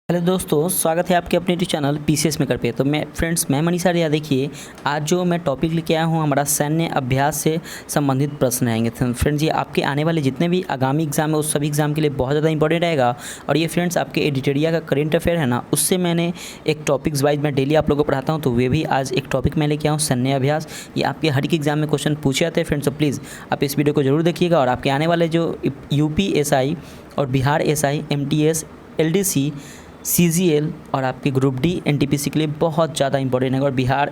Hello दोस्तों, स्वागत है आपके अपने यूट्यूब चैनल पीसीएस मेकर पे। तो मैं मनीष आर्या। देखिए, आज जो मैं टॉपिक लेके आया हूँ हमारा सैन्य अभ्यास से संबंधित प्रश्न आएंगे। फ्रेंड्स, ये आपके आने वाले जितने भी आगामी एग्जाम है उस सभी एग्जाम के लिए बहुत ज़्यादा इंपॉर्टेंट रहेगा। और ये फ्रेंड्स आपके एडिटोरिया का करेंट अफेयर है ना, उससे मैंने एक टॉपिक्स वाइज मैं डेली आप लोगों को पढ़ाता हूँ, तो वे भी आज एक टॉपिक मैं लेके आया हूँ सैन्य अभ्यास। ये आपके हर एक एग्जाम में क्वेश्चन पूछे जाते हैं फ्रेंड्स, तो प्लीज़ आप इस वीडियो को जरूर देखिएगा। और आपके आने वाले जो UP SI और Bihar SI, MTS, LDC, CGL और आपके ग्रुप D NTPC के लिए बहुत ज़्यादा इंपॉर्टेंट है। और बिहार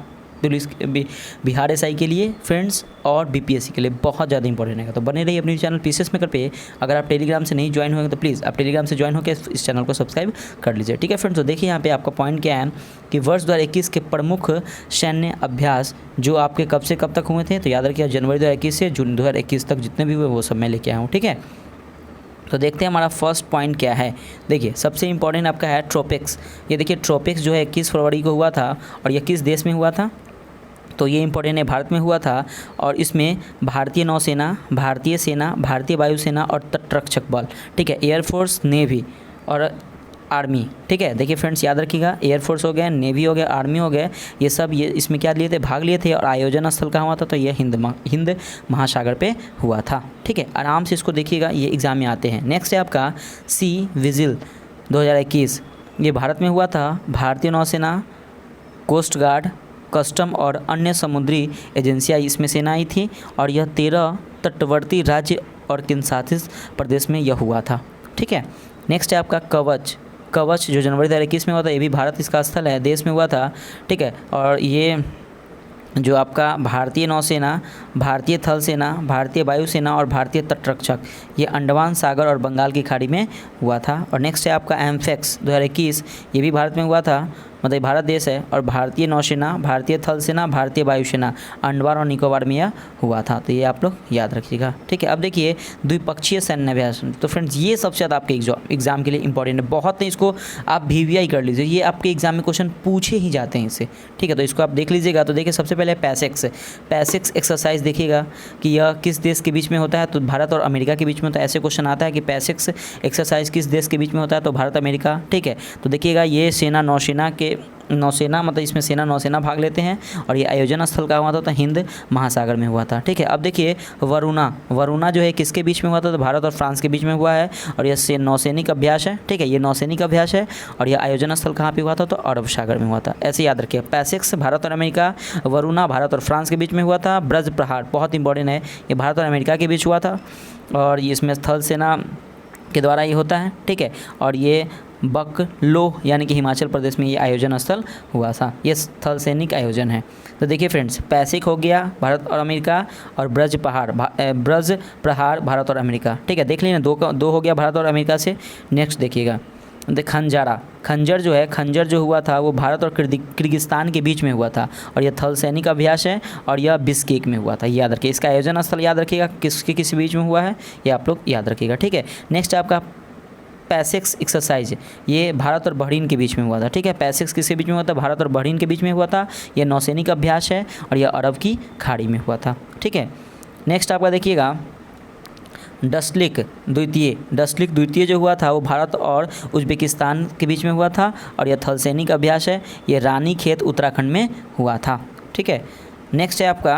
SI के लिए फ्रेंड्स और BPSC के लिए बहुत ज़्यादा इंपॉर्टेंट है। तो बने रहिए अपने चैनल पीसीएस मेकर पे। अगर आप टेलीग्राम से नहीं ज्वाइन हुए तो प्लीज़ आप टेलीग्राम से ज्वाइन होकर इस चैनल को सब्सक्राइब कर लीजिए, ठीक है फ्रेंड्स। तो देखिए यहाँ पे आपका पॉइंट क्या है कि वर्ष 2021 के प्रमुख सैन्य अभ्यास जो आपके कब से कब तक हुए थे, तो याद रखिए जनवरी 2021 से जून 2021 तक जितने भी हुए वो सब मैं लेके आया हूँ, ठीक है। तो देखते हैं हमारा फर्स्ट पॉइंट क्या है। देखिए, सबसे इंपॉर्टेंट आपका है ट्रोपिक्स। ये देखिए, ट्रोपिक्स जो है 21 फरवरी को हुआ था और ये किस देश में हुआ था, तो ये इंपॉर्टेंट है, भारत में हुआ था। और इसमें भारतीय नौसेना, भारतीय सेना, भारतीय वायुसेना और तटरक्षक बल, ठीक है, एयरफोर्स, नेवी और आर्मी, ठीक है। देखिए फ्रेंड्स, याद रखिएगा, एयरफोर्स हो गया, नेवी हो गया, आर्मी हो गया, ये सब ये इसमें क्या लिए थे, भाग लिए थे। और आयोजन स्थल कहाँ हुआ था, तो ये हिंद महासागर पे हुआ था, ठीक है। आराम से इसको देखिएगा, ये एग्जाम में आते हैं। नेक्स्ट है आपका सी विजिल 2021। ये भारत में हुआ था। भारतीय नौसेना, कोस्ट गार्ड, कस्टम और अन्य समुद्री एजेंसियाँ इसमें सेना आई थी। और यह 13 तटवर्ती राज्य और केंद्रशासित प्रदेश में यह हुआ था, ठीक है। नेक्स्ट है आपका कवच जो जनवरी 2021 में हुआ था। ये भी भारत इसका स्थल है, देश में हुआ था, ठीक है। और ये जो आपका भारतीय नौसेना, भारतीय थल सेना, भारतीय वायुसेना और भारतीय तटरक्षक, ये अंडमान सागर और बंगाल की खाड़ी में हुआ था। और नेक्स्ट है आपका एम्फेक्स 2021। ये भी भारत में हुआ था, मतलब भारत देश है। और भारतीय नौसेना, भारतीय थल सेना, भारतीय वायुसेना, अंडमान और निकोबार में यह हुआ था। तो ये आप लोग याद रखिएगा, ठीक है। अब देखिए द्विपक्षीय सैन्य अभ्यास। तो फ्रेंड्स, ये सबसे ज़्यादा आपके एग्जाम के लिए इंपॉर्टेंट है, बहुत नहीं, इसको आप VVI कर लीजिए, ये आपके एग्जाम में क्वेश्चन पूछे ही जाते हैं इससे, ठीक है। तो इसको आप देख लीजिएगा। तो देखिए, सबसे पहले पैसेक्स एक्सरसाइज देखिएगा कि यह किस देश के बीच में होता है, तो भारत और अमेरिका के बीच में होता है। ऐसे क्वेश्चन आता है कि पैसेक्स एक्सरसाइज किस देश के बीच में होता है, तो भारत अमेरिका, ठीक है। तो देखिएगा, ये नौसेना मतलब इसमें सेना नौसेना भाग लेते हैं। और ये आयोजन स्थल का हुआ था, तो हिंद महासागर में हुआ था, ठीक है। अब देखिए वरुणा जो है किसके बीच में हुआ था, तो भारत और फ्रांस के बीच में हुआ है। और यह नौसैनिक अभ्यास है, ठीक है, ये नौसैनिक अभ्यास है। और यह आयोजन स्थल कहाँ पे हुआ था, तो अरब सागर में हुआ था। ऐसे याद रखिए, पैसेक्स भारत और अमेरिका, वरुणा भारत और फ्रांस के बीच में हुआ था। ब्रज प्रहार बहुत इंपॉर्टेंट है, ये भारत और अमेरिका के बीच हुआ था। और ये इसमें थल सेना के द्वारा ये होता है, ठीक है। और ये बकलो यानी कि हिमाचल प्रदेश में ये आयोजन स्थल हुआ था, ये स्थल सैनिक आयोजन है। तो देखिए फ्रेंड्स, पैसिक हो गया भारत और अमेरिका, और ब्रज प्रहार भारत और अमेरिका, ठीक है। देख लीजिए, दो हो गया भारत और अमेरिका से। नेक्स्ट देखिएगा, खंजर जो हुआ था वो भारत और किर्गिस्तान के बीच में हुआ था। और यह थल सैनिक अभ्यास है और यह बिश्केक में हुआ था, याद रखिए। इसका आयोजन स्थल याद रखिएगा किस बीच में हुआ है, ये आप लोग याद रखिएगा, ठीक है। नेक्स्ट आपका पैसेक्स एक्सरसाइज, ये भारत और बहरीन के बीच में हुआ था, ठीक है। पैसेक्स किसके बीच में हुआ था, भारत और बहरीन के बीच में हुआ था। यह नौसैनिक अभ्यास है और यह अरब की खाड़ी में हुआ था, ठीक है। नेक्स्ट आपका देखिएगा डस्लिक द्वितीय जो हुआ था वो भारत और उज्बेकिस्तान के बीच में हुआ था। और यह थल सैनिक अभ्यास है, यह रानीखेत उत्तराखंड में हुआ था, ठीक है। नेक्स्ट है आपका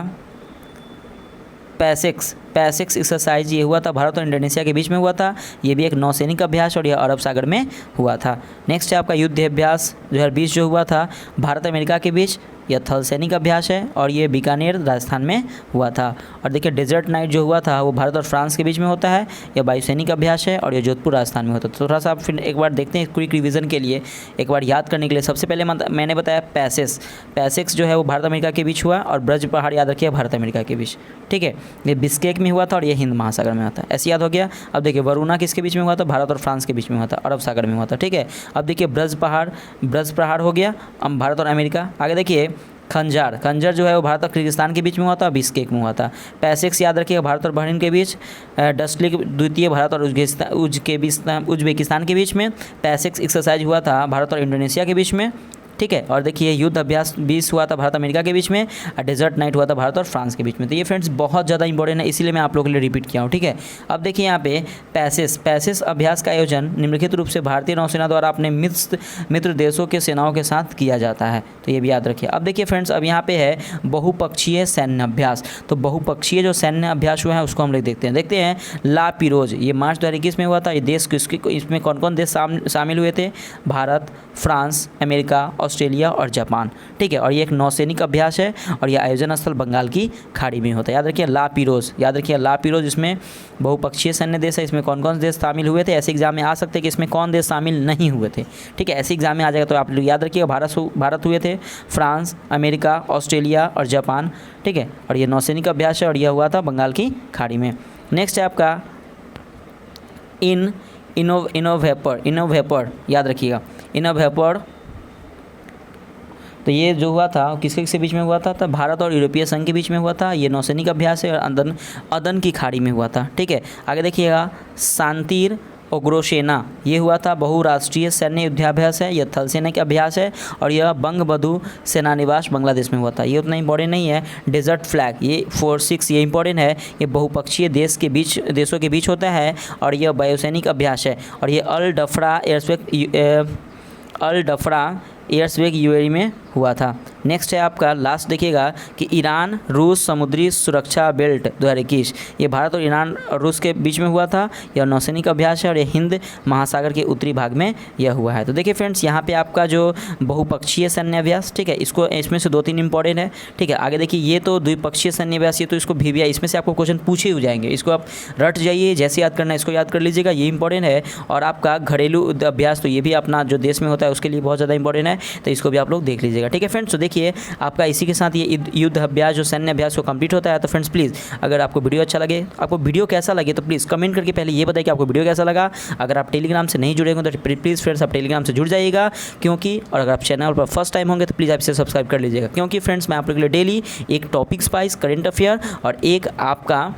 पैसेक्स एक्सरसाइज, ये हुआ था भारत और इंडोनेशिया के बीच में हुआ था। ये भी एक नौसैनिक अभ्यास और यह अरब सागर में हुआ था। नेक्स्ट है आपका युद्ध अभ्यास 2020 जो हुआ था भारत अमेरिका के बीच, यह थल सैनिक अभ्यास है और ये बीकानेर राजस्थान में हुआ था। और देखिए डेजर्ट नाइट जो हुआ था वो भारत और फ्रांस के बीच में होता है, यह वायुसैनिक अभ्यास है और यह जोधपुर राजस्थान में होता है। तो थोड़ा सा आप फिर एक बार देखते हैं क्विक रिवीजन के लिए, एक बार याद करने के लिए। सबसे पहले मैंने बताया पैसेक्स जो है वो भारत अमेरिका के बीच हुआ, और ब्रज पहाड़ याद रखिए भारत अमेरिका के बीच, ठीक है। ये बिश्केक में हुआ था और ये हिंद महासागर में हुआ था, ऐसे याद हो गया। अब देखिए वरुणा किसके बीच में हुआ था, भारत और फ्रांस के बीच में हुआ था, अरब सागर में हुआ था, ठीक है। अब देखिए ब्रज प्रहार हो गया भारत और अमेरिका। आगे देखिए खंजर जो है वो भारत और किर्गिस्तान के बीच में हुआ था, बिश्केक में हुआ था। पैसेक्स याद रखिएगा भारत और बहरीन के बीच। डस्लिक द्वितीय भारत और उज्बेकिस्तान के बीच में। पैसेक्स एक्सरसाइज हुआ था भारत और इंडोनेशिया के बीच में। ठीक है। और देखिए युद्ध अभ्यास 20 हुआ था भारत अमेरिका के बीच में, और डेजर्ट नाइट हुआ था भारत और फ्रांस के बीच में। तो ये फ्रेंड्स बहुत ज़्यादा इंपॉर्टेंट है, इसीलिए मैं आप लोगों के लिए रिपीट किया हूँ, ठीक है। अब देखिए यहाँ पे पैसेस अभ्यास का आयोजन निम्नलिखित रूप से भारतीय नौसेना द्वारा अपने मित्र देशों के सेनाओं के साथ किया जाता है, तो ये भी याद रखिए। अब देखिए फ्रेंड्स, अब यहाँ पे है बहुपक्षीय सैन्य अभ्यास। तो बहुपक्षीय जो सैन्य अभ्यास हुए हैं उसको हम लोग देखते हैं। ला पिरोज ये मार्च 2021 में हुआ था। ये देश किसके, इसमें कौन कौन देश शामिल हुए थे? भारत, फ्रांस, अमेरिका, ऑस्ट्रेलिया और जापान, ठीक है। और ये एक नौसैनिक अभ्यास है और यह आयोजन स्थल बंगाल की खाड़ी में होता है। याद रखिए ला पिरोज, याद रखिए ला पिरोज, इसमें बहुपक्षीय सैन्य देश है। इसमें कौन कौन देश शामिल हुए थे? ऐसे एग्जाम में आ सकते हैं कि इसमें कौन देश शामिल नहीं हुए थे, ठीक है। ऐसे एग्जाम में आ जाएगा, तो आप लोग याद रखिएगा भारत हुए थे, फ्रांस, अमेरिका, ऑस्ट्रेलिया और जापान, ठीक है। और ये नौसैनिक अभ्यास है और यह हुआ था बंगाल की खाड़ी में। नेक्स्ट है आपका इनोवेपर, याद रखिएगा इनोवेपर। तो ये जो हुआ था किसके बीच में हुआ था? तो भारत और यूरोपीय संघ के बीच में हुआ था। ये नौसैनिक अभ्यास है और अदन की खाड़ी में हुआ था, ठीक है। आगे देखिएगा शांतिर ओग्रोसेना, ये हुआ था बहुराष्ट्रीय सैन्य युद्धाभ्यास है, यह थल सेना का अभ्यास है और यह बंगबंधु सेनानिवास बांग्लादेश में हुआ था। ये उतना इंपॉर्टेंट नहीं है। डेजर्ट फ्लैग ये 4-6 ये इंपॉर्टेंट है। ये बहुपक्षीय देशों के बीच होता है और यह वायुसैनिक अभ्यास है और ये अल डफरा एयरस्पेस यूएई में हुआ था। नेक्स्ट है आपका लास्ट देखिएगा कि ईरान रूस समुद्री सुरक्षा बेल्ट 2021, ये भारत और ईरान और रूस के बीच में हुआ था। यह नौसैनिक अभ्यास है और यह हिंद महासागर के उत्तरी भाग में यह हुआ है। तो देखिए फ्रेंड्स, यहाँ पे आपका जो बहुपक्षीय सैन्य अभ्यास, ठीक है, इसको इसमें से 2-3 इंपॉर्टेंट है, ठीक है। आगे देखिए ये तो द्विपक्षीय सैन्य अभ्यास, ये तो इसको भी इसमें से आपको क्वेश्चन पूछे हो जाएंगे, इसको आप रट जाइए, जैसे याद करना है इसको याद कर लीजिएगा, ये इंपॉर्टेंट है। और आपका घरेलू अभ्यास, तो ये भी अपना जो देश में होता है उसके लिए बहुत ज़्यादा इंपॉर्टेंट है, तो इसको भी आप लोग देख लीजिएगा, ठीक है फ्रेंड्स। तो देखिए आपका इसी के साथ ये युद्ध अभ्यास जो सैन्य अभ्यास को कंप्लीट होता है। तो फ्रेंड्स प्लीज़, अगर आपको वीडियो अच्छा लगे, आपको वीडियो कैसा लगे, तो प्लीज़ कमेंट करके पहले ये बताइए कि आपको वीडियो कैसा लगा। अगर आप टेलीग्राम से नहीं जुड़े होंगे तो प्लीज़ फ्रेंड्स आप टेलीग्राम से जुड़ जाइएगा, क्योंकि और अगर आप चैनल पर फर्स्ट टाइम होंगे तो प्लीज़ आप इसे सब्सक्राइब कर लीजिएगा, क्योंकि फ्रेंड्स मैं आप लोगों के लिए डेली एक टॉपिक स्पाइस, करंट अफेयर और एक आपका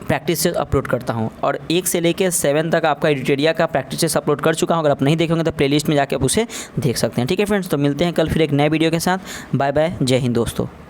प्रैक्टिस टेस्ट अपलोड करता हूं। और 1 से लेकर 7 तक आपका एडिटोरिया का प्रैक्टिस टेस्ट अपलोड कर चुका हूं। अगर आप नहीं देखेंगे तो प्लेलिस्ट में जाके आप उसे देख सकते हैं, ठीक है फ्रेंड्स। तो मिलते हैं कल फिर एक नए वीडियो के साथ। बाय बाय, जय हिंद दोस्तों।